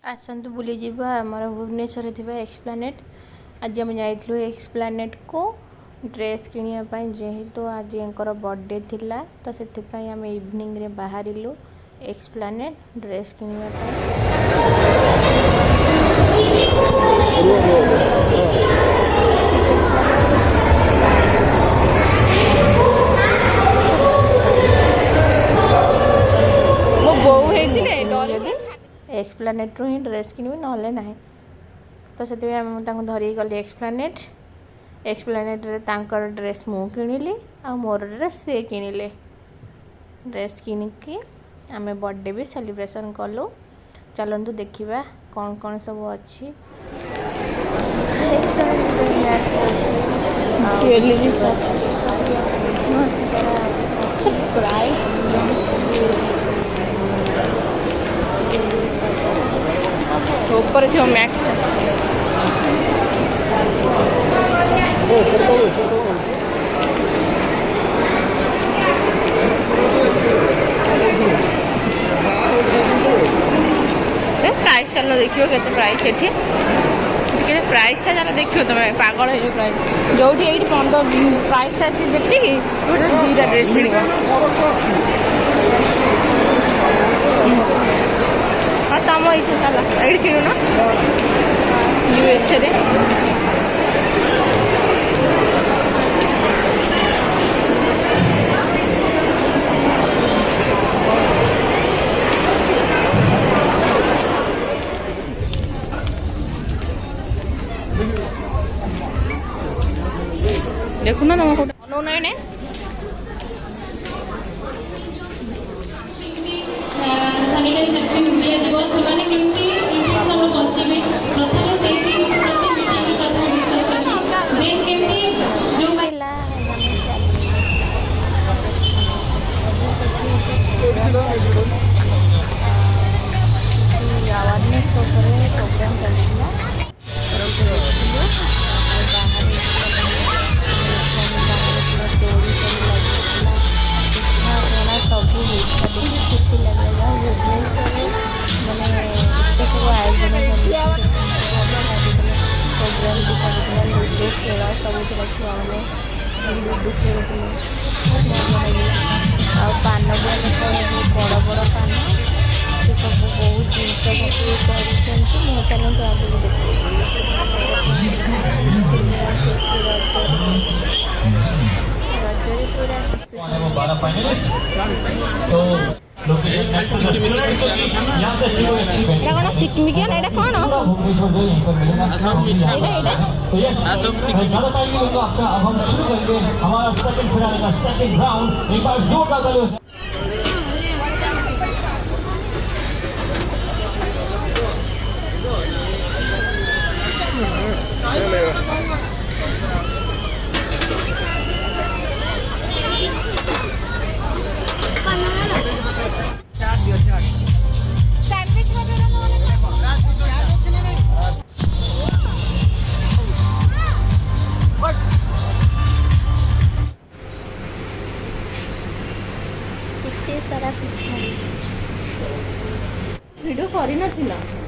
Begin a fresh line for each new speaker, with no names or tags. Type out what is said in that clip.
आसतु बुली जावा आमर भुवनेश्वर थी एक्सप्लानेट। आज आम जाइलु एक्सप्लानेट को ड्रेस किणापी जेहेतु आज एंकर बर्थडे थिला तो से आम इवनिंग रे बाहरिलु एक्सप्लानेट ड्रेस एक्सप्लानेट ही ड्रेस किनबी ना ना तो से धरिक गली एक्सप्लानेट एक्सप्लानेट रे तांकर ड्रेस मु किणिली आ मोर ड्रेस से किणिले ड्रेस किनिकी आमे बर्थडे भी सेलिब्रेशन कलु। चलतु देखा कौन कौन सब अच्छी ऊपर थी मैक्स प्राइस चल देखियो केते प्राइस एठी के प्राइस टा चल देखियो तमे पागल है जो प्राइस जोठी एठी 15 प्राइस टा देखती कि जीरा ड्रेस किनिबा हाँ तम इच्छा चल एठी किनु ना यूएसए रे देखो ना तुम अनु ना अवेयरनेस प्रोग्राम चलता सब खुशी लगे भुवनेश्वर मैंने सब आयोजन प्रोग्राम भी चलता लुडो खेल सब छुआ मैंने लुडो खेलुले बहुत मजा लगे आ पान भी बड़ बड़ पान से सब बहुत जिनस चलते आगे चिकमिकिया ना कौन
हमारा सेकंड खिलाड़ी का सेकंड राउंड एक बार जोरदार तालियों से
सारा वीडियो कर